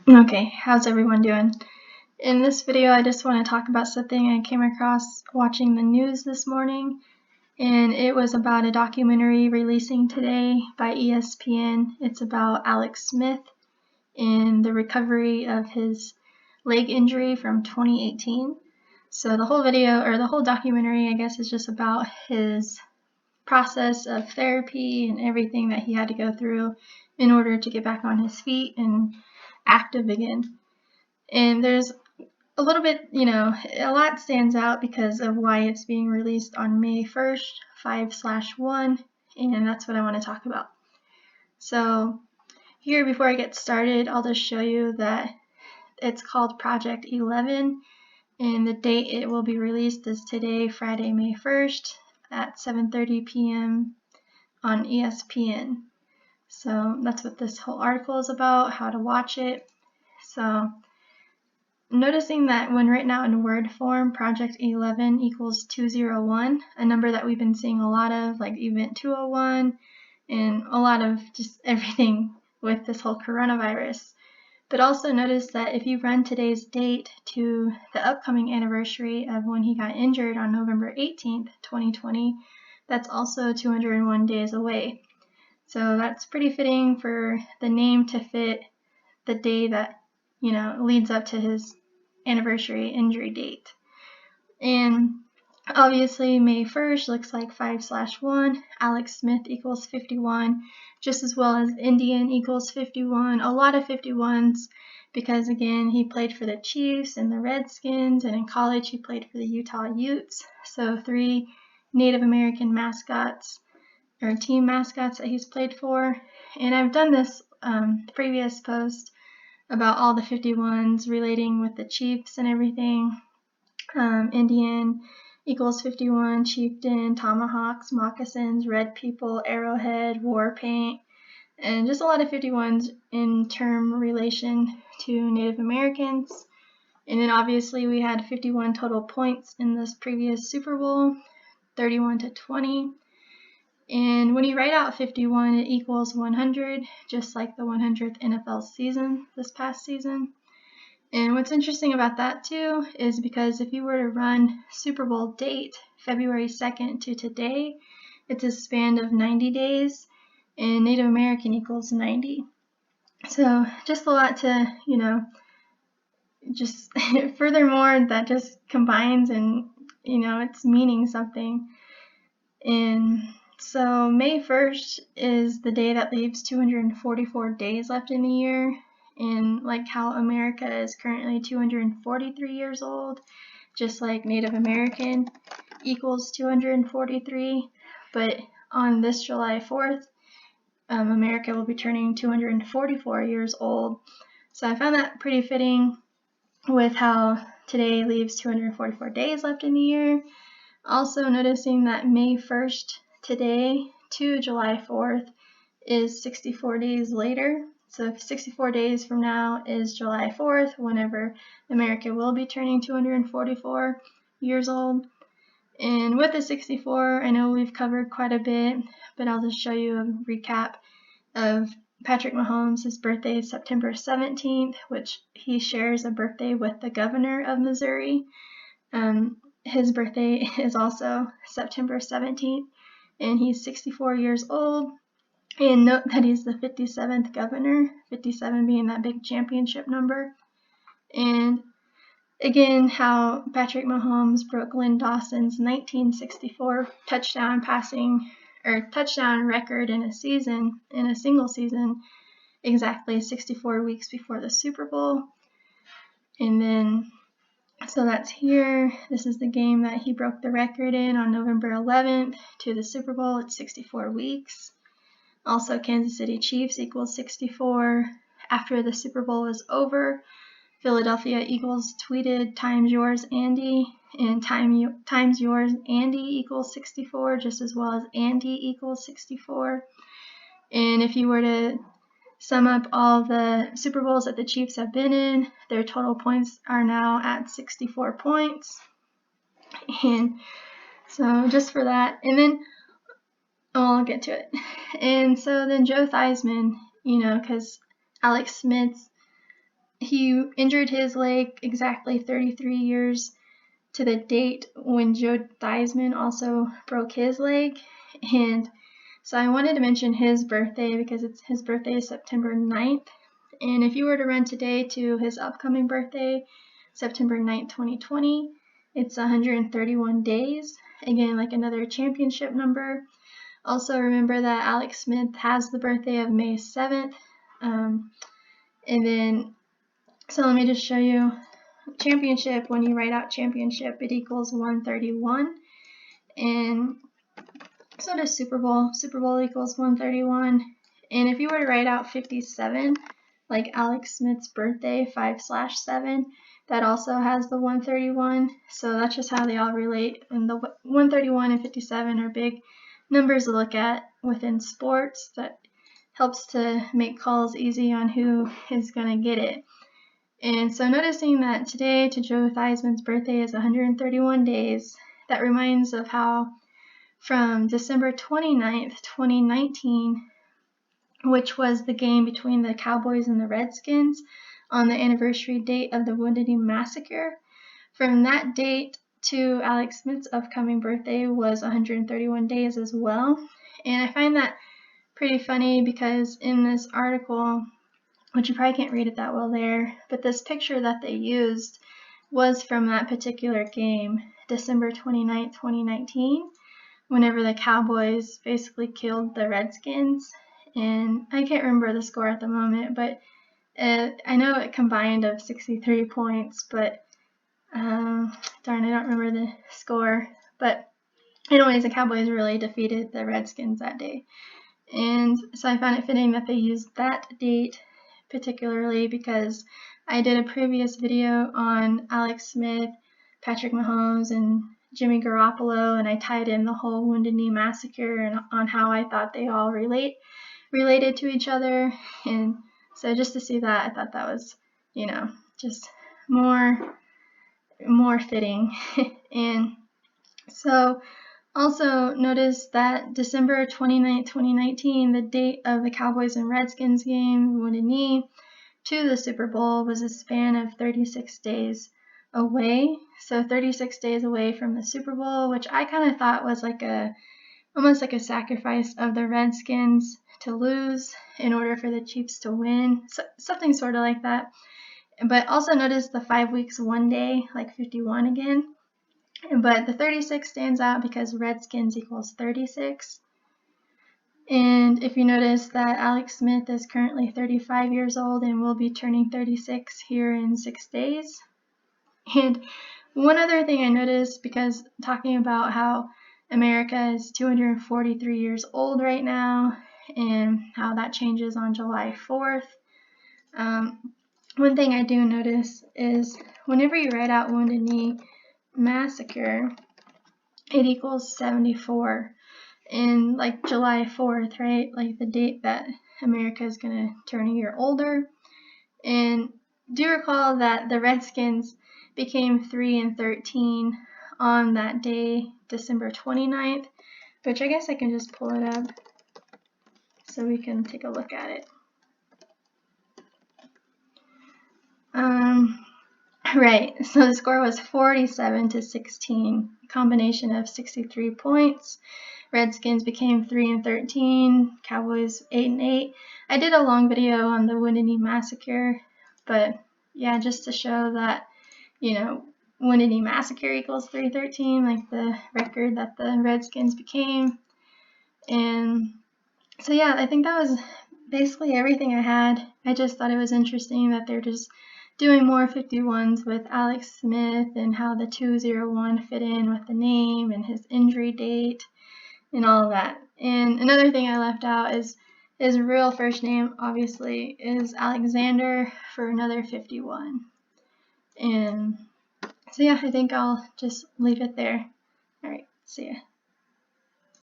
Okay, how's everyone doing? In this video, I just want to talk about something I came across watching the news this morning, and it was about a documentary releasing today by ESPN. It's about Alex Smith and the recovery of his leg injury from 2018. So the whole video, or the whole documentary, I guess, is just about his process of therapy and everything that he had to go through in order to get back on his feet and active again. And there's a little bit, a lot stands out because of why it's being released on May 1st, 5/1, and that's what I want to talk about. So here, before I get started, I'll just show you that it's called Project 11, and the date it will be released is today, Friday, May 1st at 7:30 p.m. on ESPN. So that's what this whole article is about, how to watch it. So noticing that when written out in word form, Project 11 equals 201, a number that we've been seeing a lot of, like Event 201, and a lot of just everything with this whole coronavirus. But also notice that if you run today's date to the upcoming anniversary of when he got injured on November 18th, 2020, that's also 201 days away. So that's pretty fitting for the name to fit the day that, leads up to his anniversary injury date. And obviously May 1st looks like 5/1, Alex Smith equals 51, just as well as Indian equals 51, a lot of 51s because again he played for the Chiefs and the Redskins, and in college he played for the Utah Utes, so 3 Native American mascots or team mascots that he's played for. And I've done this previous post about all the 51s relating with the Chiefs and everything. Indian equals 51, Chieftain, Tomahawks, Moccasins, Red People, Arrowhead, War Paint, and just a lot of 51s in term relation to Native Americans. And then obviously we had 51 total points in this previous Super Bowl, 31-20. And when you write out 51, it equals 100, just like the 100th NFL season this past season. And what's interesting about that too is because if you were to run Super Bowl date February 2nd to today, it's a span of 90 days, and Native American equals 90. So just a lot to, just furthermore, that just combines and, it's meaning something. And so May 1st is the day that leaves 244 days left in the year. And like how America is currently 243 years old, just like Native American equals 243. But on this July 4th, America will be turning 244 years old. So I found that pretty fitting with how today leaves 244 days left in the year. Also noticing that May 1st today to July 4th is 64 days later. So 64 days from now is July 4th, whenever America will be turning 244 years old. And with the 64, I know we've covered quite a bit, but I'll just show you a recap of Patrick Mahomes. His birthday is September 17th, which he shares a birthday with the governor of Missouri. His birthday is also September 17th, and he's 64 years old. And note that he's the 57th governor, 57 being that big championship number. And again, how Patrick Mahomes broke Lynn Dawson's 1964 touchdown record in a single season, exactly 64 weeks before the Super Bowl. And then so that's here. This is the game that he broke the record in on November 11th to the Super Bowl. It's 64 weeks. Also, Kansas City Chiefs equals 64. After the Super Bowl was over, Philadelphia Eagles tweeted "Times yours, Andy," and "Times yours, Andy" equals 64, just as well as Andy equals 64. And if you were to sum up all the Super Bowls that the Chiefs have been in, their total points are now at 64 points. And so just for that, and then I'll get to it. And so then Joe Theismann, because Alex Smith's he injured his leg exactly 33 years to the date when Joe Theismann also broke his leg. And so I wanted to mention his birthday because his birthday is September 9th. And if you were to run today to his upcoming birthday, September 9th, 2020, it's 131 days. Again, like another championship number. Also remember that Alex Smith has the birthday of May 7th. And then, so let me just show you championship. When you write out championship, it equals 131. And so does Super Bowl. Super Bowl equals 131. And if you were to write out 57, like Alex Smith's birthday, 5/7, that also has the 131. So that's just how they all relate. And the 131 and 57 are big numbers to look at within sports. That helps to make calls easy on who is going to get it. And so noticing that today to Joe Theismann's birthday is 131 days, that reminds of how from December 29th, 2019, which was the game between the Cowboys and the Redskins on the anniversary date of the Wounded Knee Massacre, from that date to Alex Smith's upcoming birthday was 131 days as well. And I find that pretty funny because in this article, which you probably can't read it that well there, but this picture that they used was from that particular game, December 29th, 2019, whenever the Cowboys basically killed the Redskins. And I can't remember the score at the moment, but I know it combined of 63 points, but darn, I don't remember the score. But anyways, the Cowboys really defeated the Redskins that day. And so I found it fitting that they used that date particularly because I did a previous video on Alex Smith, Patrick Mahomes, and Jimmy Garoppolo, and I tied in the whole Wounded Knee Massacre and on how I thought they all related to each other. And so just to see that, I thought that was, just more fitting. And so also notice that December 29th, 2019, the date of the Cowboys and Redskins game, Wounded Knee, to the Super Bowl was a span of 36 days away. So 36 days away from the Super Bowl, which I kind of thought was almost like a sacrifice of the Redskins to lose in order for the Chiefs to win. So, something sort of like that. But also notice the 5 weeks, 1 day, like 51 again. But the 36 stands out because Redskins equals 36. And if you notice that Alex Smith is currently 35 years old and will be turning 36 here in 6 days. And one other thing I noticed, because talking about how America is 243 years old right now and how that changes on July 4th, one thing I do notice is whenever you write out Wounded Knee Massacre, it equals 74. And like July 4th, right? Like the date that America is going to turn a year older. And do recall that the Redskins became 3-13 on that day, December 29th, which I guess I can just pull it up so we can take a look at it. Right, so the score was 47-16, a combination of 63 points. Redskins became 3-13, Cowboys 8-8. I did a long video on the Wounded Knee Massacre, but yeah, just to show that, Wounded Knee Massacre equals 3-13, like the record that the Redskins became. And so yeah, I think that was basically everything I had. I just thought it was interesting that they're just doing more 51s with Alex Smith and how the 201 fit in with the name and his injury date and all of that. And another thing I left out is his real first name, obviously, is Alexander for another 51. And so yeah, I think I'll just leave it there. All right, see ya.